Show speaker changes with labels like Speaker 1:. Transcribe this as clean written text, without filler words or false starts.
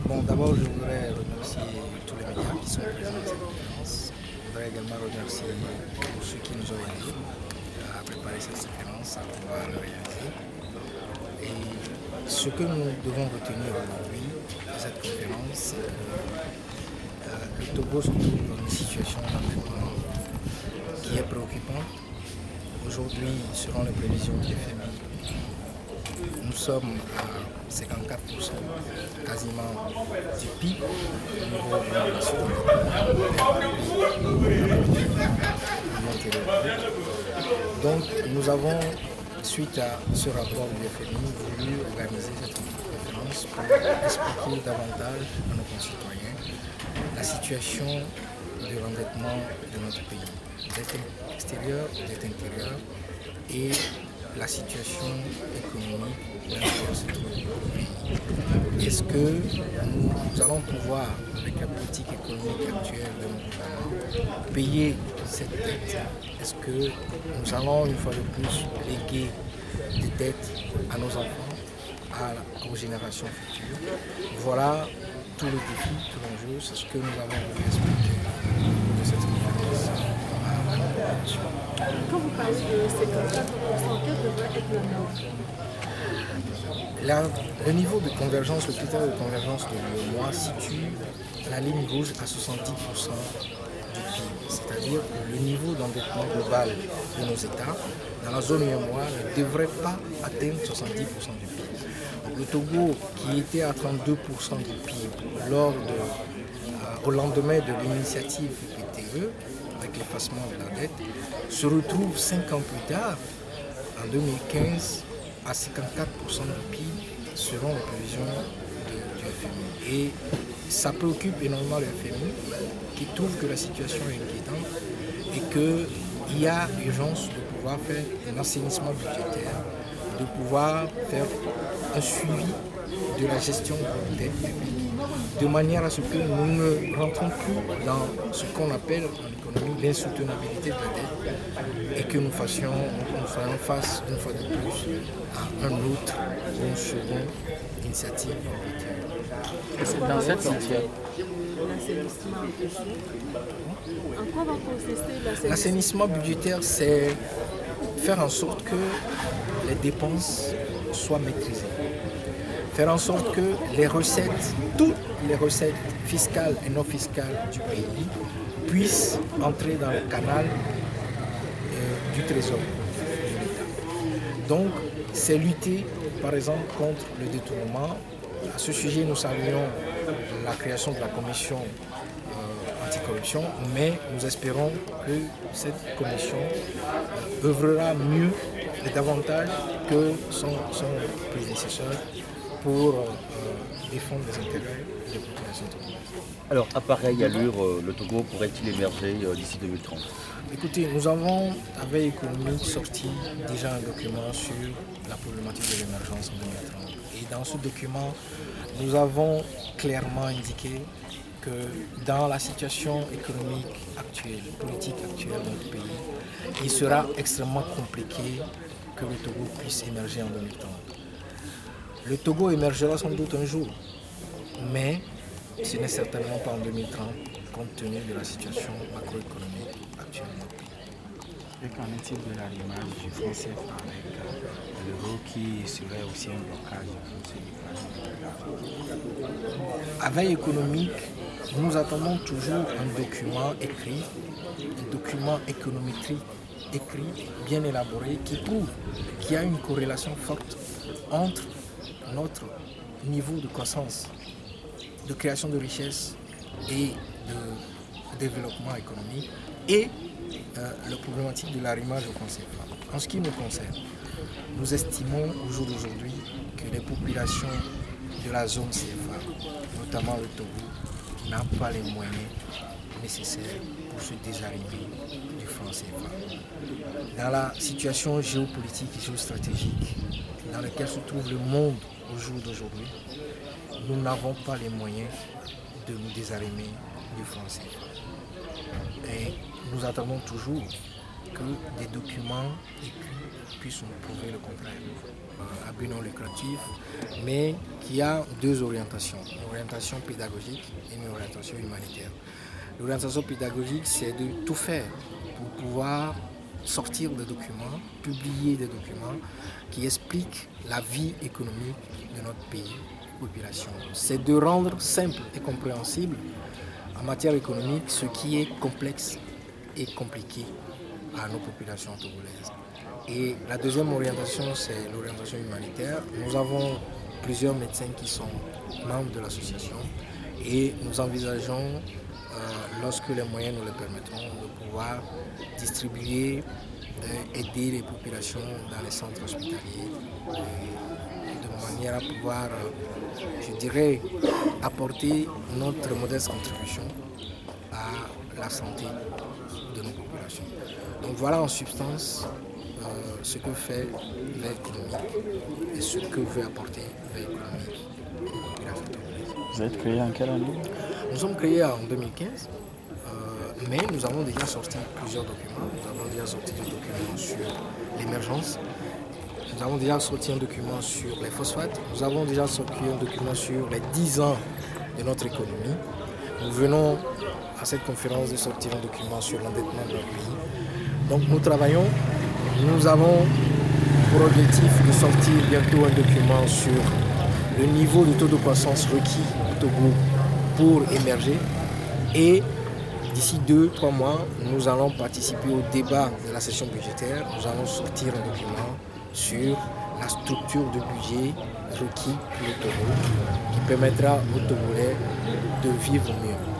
Speaker 1: Bon, d'abord, je voudrais remercier tous les médias qui sont présents à cette conférence. Je voudrais également remercier tous ceux qui nous ont aidés à préparer cette conférence, à pouvoir le réaliser. Et ce que nous devons retenir aujourd'hui de cette conférence, c'est que le Togo se trouve dans une situation d'endettement qui est préoccupante. Aujourd'hui, selon les prévisions du FMI, nous sommes à 54%, quasiment du PIB au niveau de la nation. Donc, nous avons, suite à ce rapport du FMI, voulu organiser cette conférence pour expliquer davantage à nos concitoyens la situation de l'endettement de notre pays, dette extérieure, dette intérieure, et la situation économique dans laquelle se trouve le pays. Est-ce que nous allons pouvoir, avec la politique économique actuelle de notre gouvernement, payer cette dette? Est-ce que nous allons une fois de plus léguer des dettes à nos enfants, aux générations futures? Voilà tout le défi, tout l'enjeu, c'est ce que nous avons voulu expliquer de cette conférence à nos populations.
Speaker 2: Quand vous parlez de 54%, quel devrait être la norme?
Speaker 1: Le niveau de convergence, le critère de convergence de l'UEMOA situe la ligne rouge à 70% du PIB, c'est-à-dire que le niveau d'endettement global de nos États dans la zone UEMOA ne devrait pas atteindre 70% du PIB. Donc, le Togo, qui était à 32% du PIB au lendemain de l'initiative PTE, avec l'effacement de la dette, se retrouve 5 ans plus tard, en 2015, à 54% du PIB, selon les prévisions du FMI. Et ça préoccupe énormément le FMI, qui trouve que la situation est inquiétante et qu'il y a urgence de pouvoir faire un assainissement budgétaire, de pouvoir faire un suivi de la gestion de dette publique, de manière à ce que nous ne rentrons plus dans ce qu'on appelle en économie l'insoutenabilité de la dette et que nous soyons face une fois de plus à un autre ou une seconde initiative budgétaire.
Speaker 3: Dans cette situation,
Speaker 2: En quoi va consister
Speaker 1: l'assainissement budgétaire, c'est faire en sorte que les dépenses soient maîtrisées. Faire en sorte que les recettes, toutes les recettes fiscales et non fiscales du pays puissent entrer dans le canal du trésor de l'État. Donc, c'est lutter, par exemple, contre le détournement. À ce sujet, nous saluons la création de la commission anticorruption, mais nous espérons que cette commission œuvrera mieux et davantage que son prédécesseur pour défendre les intérêts des populations togolaises.
Speaker 3: alors à pareille allure, le Togo pourrait-il émerger d'ici 2030?
Speaker 1: Écoutez, nous avons, avec Économique, sorti déjà un document sur la problématique de l'émergence en 2030. Et dans ce document, nous avons clairement indiqué que dans la situation économique actuelle, politique actuelle de notre pays, il sera extrêmement compliqué que le Togo puisse émerger en 2030. Le Togo émergera sans doute un jour, mais ce n'est certainement pas en 2030, compte tenu de la situation macroéconomique actuelle de notre pays.
Speaker 4: Et qu'en est-il de l'arrimage du franc CFA avec l'euro qui serait aussi un blocage pour ce déplacement?
Speaker 1: À veille économique, nous attendons toujours un document écrit, un document économétrique écrit, bien élaboré, qui prouve qu'il y a une corrélation forte entre notre niveau de croissance, de création de richesses et de développement économique et la problématique de l'arrimage au franc CFA. En ce qui nous concerne, nous estimons au jour d'aujourd'hui que les populations de la zone CFA, notamment le Togo, n'a pas les moyens nécessaires pour se désarrimer du franc CFA. Dans la situation géopolitique et géostratégique dans laquelle se trouve le monde au jour d'aujourd'hui, nous n'avons pas les moyens de nous désarrimer du franc CFA. Et nous attendons toujours que des documents écrits puisse nous prouver le contraire. À but non lucratif, mais qui a deux orientations, une orientation pédagogique et une orientation humanitaire. L'orientation pédagogique, c'est de tout faire pour pouvoir sortir des documents, publier des documents qui expliquent la vie économique de notre pays, population. C'est de rendre simple et compréhensible en matière économique ce qui est complexe et compliqué à nos populations togolaises. Et la deuxième orientation, c'est l'orientation humanitaire. Nous avons plusieurs médecins qui sont membres de l'association et nous envisageons, lorsque les moyens nous le permettront, de pouvoir distribuer, aider les populations dans les centres hospitaliers de manière à pouvoir, je dirais, apporter notre modeste contribution à la santé de nos populations. Donc voilà en substance ce que fait l'aide économique et ce que veut apporter l'aide économique aux populations togolaises.
Speaker 4: Vous êtes créé en quelle année?
Speaker 1: Nous sommes créés en 2015, mais nous avons déjà sorti plusieurs documents. Nous avons déjà sorti des documents sur l'émergence. Nous avons déjà sorti un document sur les phosphates. Nous avons déjà sorti un document sur les 10 ans de notre économie. Nous venons à cette conférence de sortir un document sur l'endettement de notre pays. Donc nous travaillons. Nous avons pour objectif de sortir bientôt un document sur le niveau de taux de croissance requis au Togo pour émerger. Et d'ici 2-3 mois, nous allons participer au débat de la session budgétaire. Nous allons sortir un document sur la structure de budget requis pour le Togo qui permettra aux Togolais de vivre mieux.